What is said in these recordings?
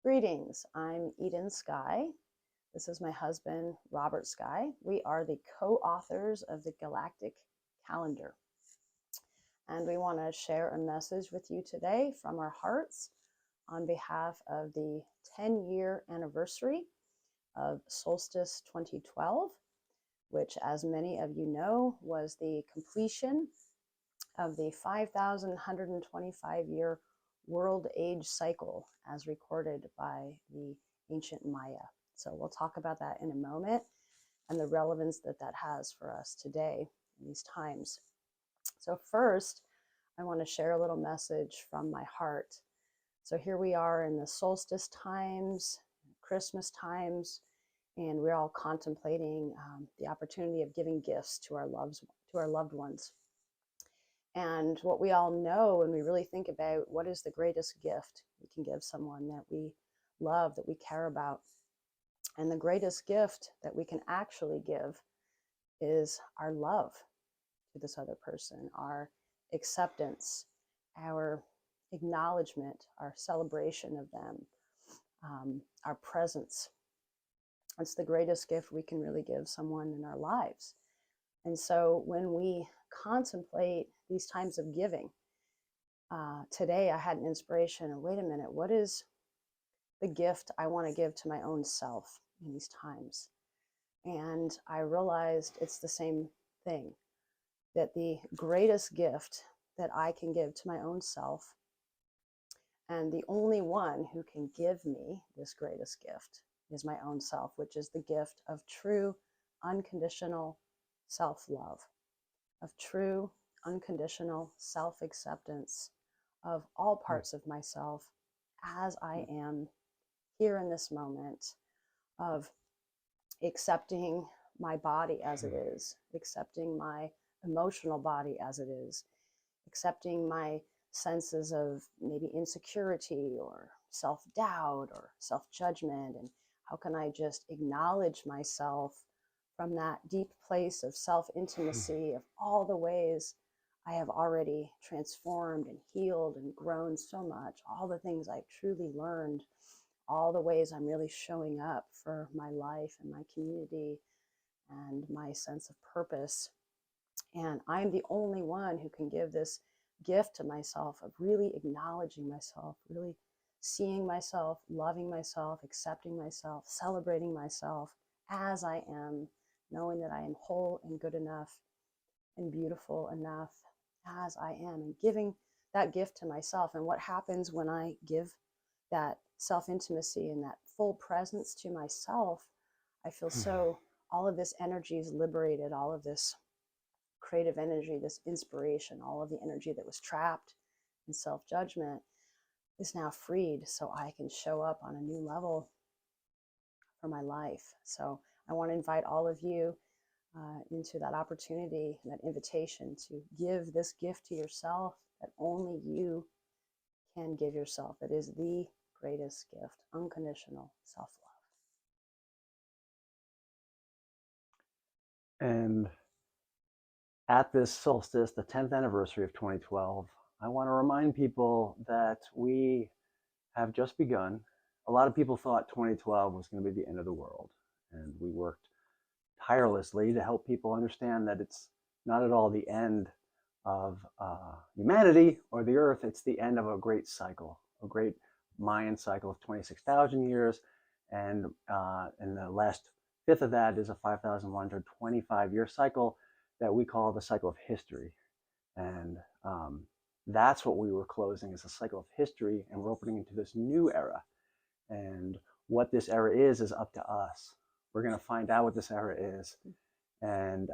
Greetings, I'm Eden Sky. This is my husband, Robert Sky. We are the co-authors of the Galactic Calendar. And we want to share a message with you today from our hearts on behalf of the 10-year anniversary of Solstice 2012, which, as many of you know, was the completion of the 5,125-year world age cycle as recorded by the ancient Maya. So we'll talk about that in a moment and the relevance that that has for us today in these times. So first, I want to share a little message from my heart. So here we are in the solstice times, Christmas times, and we're all contemplating the opportunity of giving gifts to our loved ones. And what we all know when we really think about what is the greatest gift we can give someone that we love, that we care about. And the greatest gift that we can actually give is our love to this other person, our acceptance, our acknowledgement, our celebration of them, our presence. It's the greatest gift we can really give someone in our lives. And so when we contemplate these times of giving, today I had an inspiration of, wait a minute, what is the gift I want to give to my own self in these times? And I realized it's the same thing, that the greatest gift that I can give to my own self, and the only one who can give me this greatest gift, is my own self, which is the gift of true, unconditional self-love, of true, unconditional self-acceptance of all parts of myself as I am here in this moment, of accepting my body as it is, accepting my emotional body as it is, accepting my senses of maybe insecurity or self-doubt or self-judgment, and how can I just acknowledge myself from that deep place of self-intimacy, of all the ways I have already transformed and healed and grown so much, all the things I've truly learned, all the ways I'm really showing up for my life and my community and my sense of purpose. And I'm the only one who can give this gift to myself of really acknowledging myself, really seeing myself, loving myself, accepting myself, celebrating myself as I am, knowing that I am whole and good enough and beautiful enough as I am, and giving that gift to myself. And what happens when I give that self-intimacy and that full presence to myself, I feel so, all of this energy is liberated, all of this creative energy, this inspiration, all of the energy that was trapped in self-judgment is now freed, so I can show up on a new level for my life. So I want to invite all of you into that opportunity, that invitation to give this gift to yourself that only you can give yourself. It is the greatest gift, unconditional self-love. And at this solstice, the 10th anniversary of 2012, I want to remind people that we have just begun. A lot of people thought 2012 was going to be the end of the world, and we worked tirelessly to help people understand that it's not at all the end of humanity or the earth. It's the end of a great cycle, a great Mayan cycle of 26,000 years, and the last fifth of that is a 5,125-year cycle that we call the cycle of history. And that's what we were closing, is a cycle of history, and we're opening into this new era. And what this era is up to us. We're going to find out what this era is. And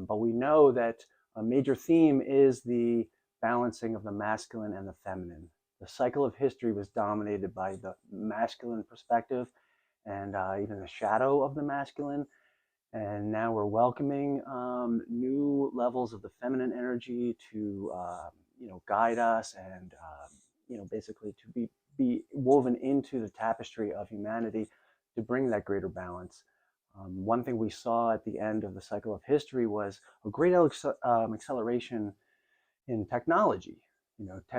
but we know that a major theme is the balancing of the masculine and the feminine. The cycle of history was dominated by the masculine perspective and even the shadow of the masculine. And now we're welcoming new levels of the feminine energy to guide us, and basically to be woven into the tapestry of humanity to bring that greater balance. One thing we saw at the end of the cycle of history was a great acceleration in technology.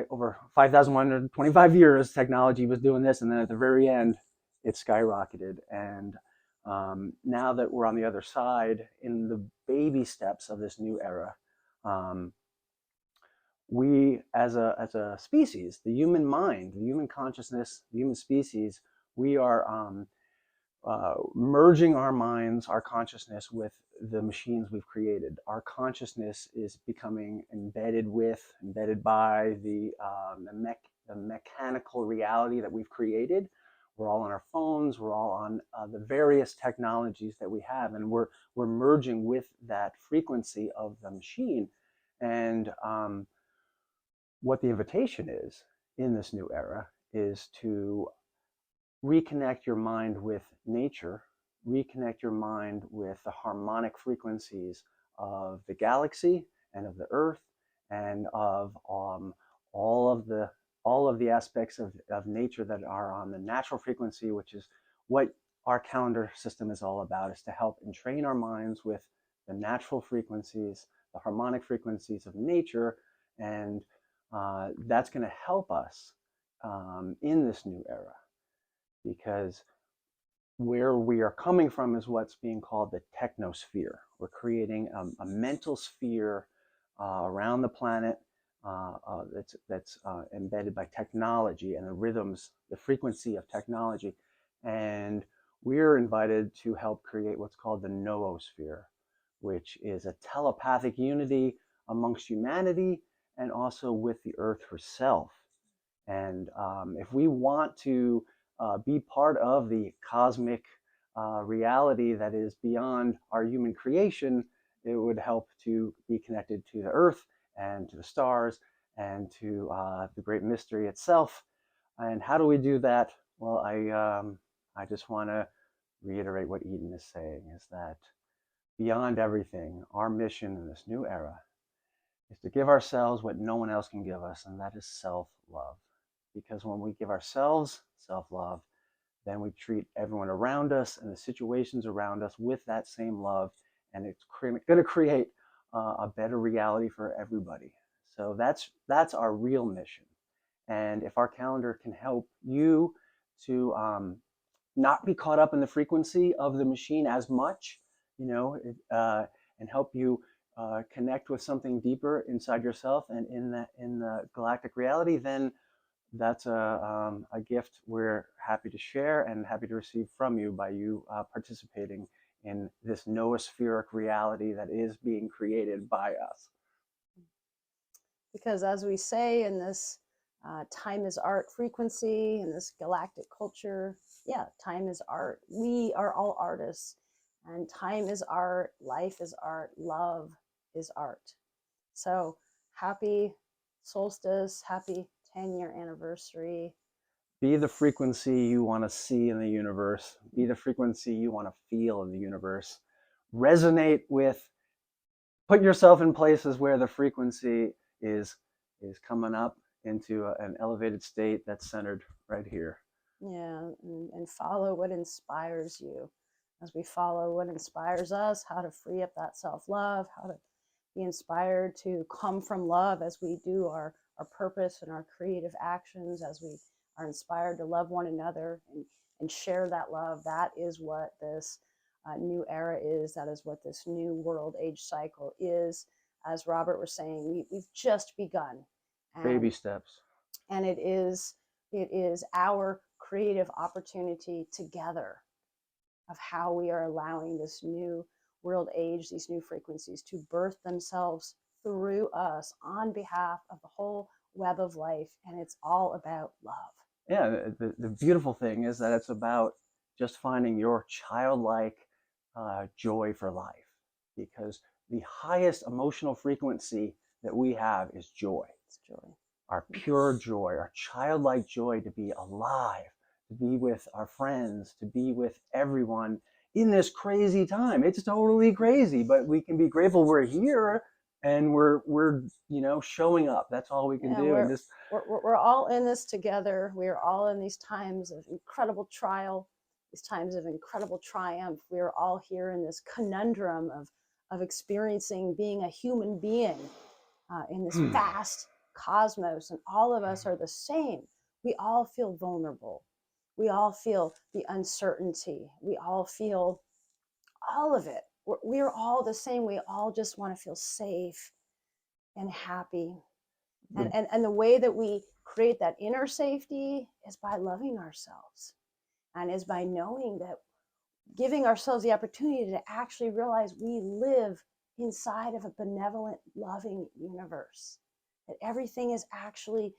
over 5,125 years, technology was doing this, and then at the very end, it skyrocketed. And now that we're on the other side, in the baby steps of this new era, we, as a species, the human mind, the human consciousness, the human species, we are merging our minds, our consciousness with the machines we've created. Our consciousness is becoming embedded by the mechanical reality that we've created. We're all on our phones. We're all on the various technologies that we have, and we're merging with that frequency of the machine. And what the invitation is in this new era is to reconnect your mind with nature, reconnect your mind with the harmonic frequencies of the galaxy and of the earth, and of all of the aspects of nature that are on the natural frequency, which is what our calendar system is all about, is to help entrain our minds with the natural frequencies, the harmonic frequencies of nature. And that's going to help us in this new era, because where we are coming from is what's being called the technosphere. We're creating a mental sphere around the planet that's embedded by technology and the rhythms, the frequency of technology. And we're invited to help create what's called the noosphere, which is a telepathic unity amongst humanity and also with the earth herself. And if we want to be part of the cosmic reality that is beyond our human creation, it would help to be connected to the earth and to the stars and to the great mystery itself. And how do we do that? Well, I just want to reiterate what Eden is saying, is that beyond everything, our mission in this new era is to give ourselves what no one else can give us, and that is self-love. Because when we give ourselves self-love, then we treat everyone around us and the situations around us with that same love, and it's going to create a better reality for everybody. So that's our real mission. And if our calendar can help you to not be caught up in the frequency of the machine as much, and help you connect with something deeper inside yourself and in the galactic reality, then that's a gift we're happy to share and happy to receive from you by you participating in this noospheric reality that is being created by us. Because as we say in this time is art frequency, in this galactic culture, yeah, time is art. We are all artists, and time is art, life is art, love is art. So happy solstice, happy 10-year anniversary. Be the frequency you want to see in the universe. Be the frequency you want to feel in the universe. Resonate with, put yourself in places where the frequency is coming up into an elevated state that's centered right here. Yeah, and follow what inspires you. As we follow what inspires us, how to free up that self-love, how to be inspired to come from love as we do our purpose and our creative actions, as we are inspired to love one another and share that love. That is what this new era is. That is what this new world age cycle is. As Robert was saying, we've just begun. Baby steps. And it is our creative opportunity together of how we are allowing this new world age, these new frequencies, to birth themselves through us on behalf of the whole web of life. And it's all about love. Yeah, the beautiful thing is that it's about just finding your childlike joy for life, because the highest emotional frequency that we have is joy. It's joy. Our pure joy, our childlike joy to be alive, to be with our friends, to be with everyone in this crazy time. It's totally crazy, but we can be grateful we're here and we're showing up. That's all we can do. We're all in this together. We are all in these times of incredible trial, these times of incredible triumph. We are all here in this conundrum of experiencing being a human being in this vast cosmos, and all of us are the same. We all feel vulnerable. We all feel the uncertainty. We all feel all of it. We're all the same. We all just want to feel safe and happy. The, And the way that we create that inner safety is by loving ourselves, and is by knowing that, giving ourselves the opportunity to actually realize we live inside of a benevolent, loving universe, that everything is actually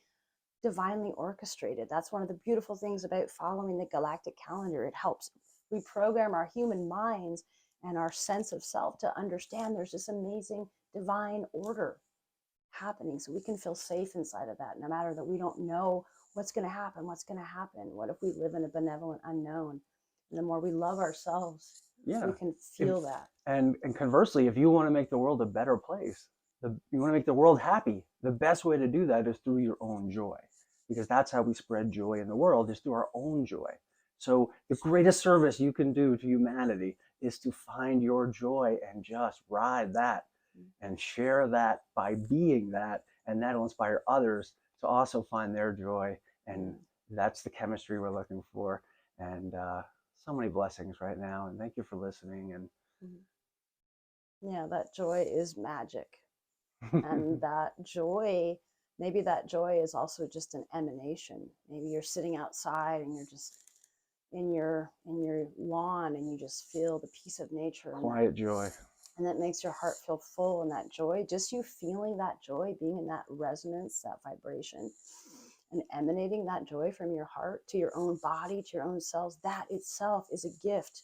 divinely orchestrated. That's one of the beautiful things about following the galactic calendar. It helps reprogram our human minds and our sense of self to understand there's this amazing divine order happening, so we can feel safe inside of that, no matter that we don't know what's going to happen. What if we live in a benevolent unknown? And the more we love ourselves, yeah. we can feel that. And conversely, if you want to make the world a better place, you want to make the world happy, the best way to do that is through your own joy, because that's how we spread joy in the world, is through our own joy. So the greatest service you can do to humanity is to find your joy and just ride that and share that by being that, and that'll inspire others to also find their joy. And that's the chemistry we're looking for. And so many blessings right now, and thank you for listening. And yeah, that joy is magic. And that joy, maybe that joy is also just an emanation. Maybe you're sitting outside and you're just in your lawn, and you just feel the peace of nature, quiet joy, and that makes your heart feel full. And that joy, just you feeling that joy, being in that resonance, that vibration, and emanating that joy from your heart to your own body, to your own cells, that itself is a gift.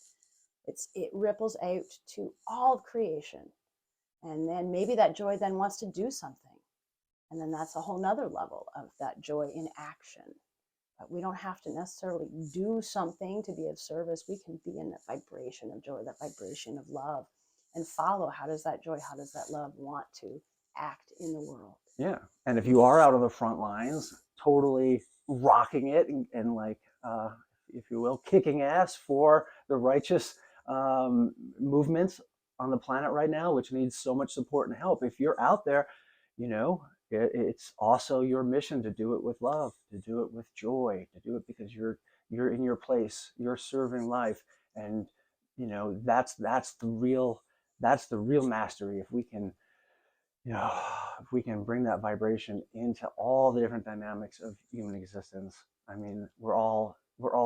It ripples out to all of creation. And then maybe that joy then wants to do something, and then that's a whole nother level of that joy in action. But we don't have to necessarily do something to be of service. We can be in that vibration of joy, that vibration of love, and follow. How does that joy, how does that love want to act in the world? Yeah. And if you are out on the front lines, totally rocking it, and like, if you will, kicking ass for the righteous movements on the planet right now, which needs so much support and help. If you're out there, you know, it's also your mission to do it with love, to do it with joy, to do it because you're in your place, you're serving life. And you know, that's the real mastery. If we can, you know, if we can bring that vibration into all the different dynamics of human existence. I mean, we're all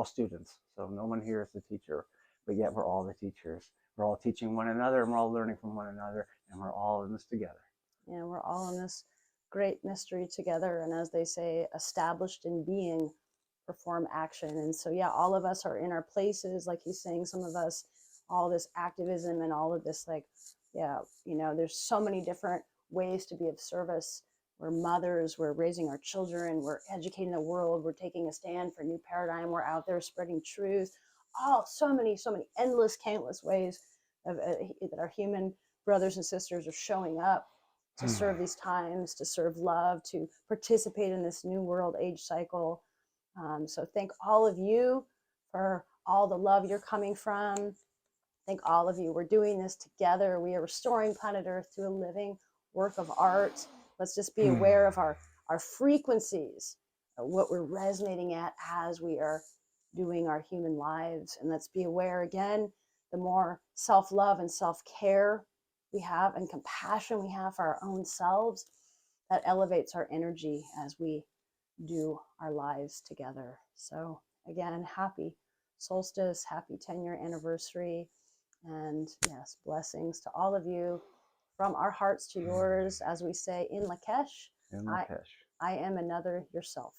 students, so no one here is the teacher, but yet we're all the teachers. We're all teaching one another, and we're all learning from one another, and we're all in this together. Yeah, we're all in this great mystery together, and as they say, established in being, perform action. And so, yeah, all of us are in our places, like he's saying. Some of us, all this activism and all of this, like, yeah, you know, there's so many different ways to be of service. We're mothers, we're raising our children, we're educating the world, we're taking a stand for a new paradigm, we're out there spreading truth. So many endless, countless ways of, that our human brothers and sisters are showing up to serve these times, to serve love, to participate in this new world age cycle. So thank all of you for all the love you're coming from. Thank all of you. We're doing this together. We are restoring planet Earth through a living work of art. Let's just be aware of our frequencies, what we're resonating at as we are doing our human lives. And let's be aware again, the more self-love and self-care we have and compassion we have for our own selves, that elevates our energy as we do our lives together. So again, happy solstice, happy 10-year anniversary. And yes, blessings to all of you, from our hearts to yours, as we say in Lakesh. In Lakesh. I am another yourself.